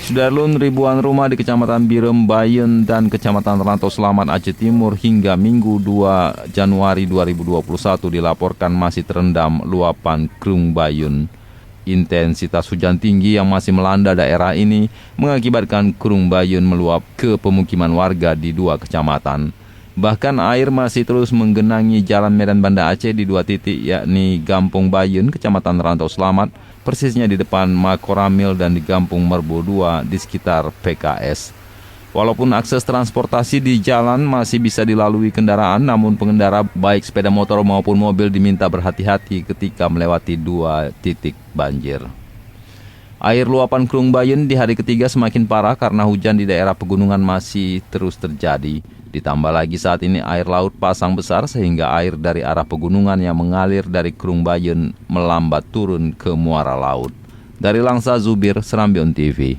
Sudarlun, ribuan rumah di Kecamatan Birem, Bayen, dan Kecamatan Rantau Selamat, Aceh Timur hingga Minggu 2 Januari 2021 dilaporkan masih terendam luapan Krung Bayun. Intensitas hujan tinggi yang masih melanda daerah ini mengakibatkan Krung Bayun meluap ke pemukiman warga di 2 kecamatan. Bahkan air masih terus menggenangi Jalan Medan Banda Aceh di 2 titik, yakni Gampung Bayun, Kecamatan Rantau Selamat, persisnya di depan Makoramil, dan di Gampung Merbo 2 di sekitar PKS. Walaupun akses transportasi di jalan masih bisa dilalui kendaraan, namun pengendara baik sepeda motor maupun mobil diminta berhati-hati ketika melewati 2 titik banjir. Air luapan Krung Bayun di hari ketiga semakin parah karena hujan di daerah pegunungan masih terus terjadi. Ditambah lagi saat ini air laut pasang besar sehingga air dari arah pegunungan yang mengalir dari Krung Bayun melambat turun ke muara laut. Dari Langsa, Zubir, Serambion TV.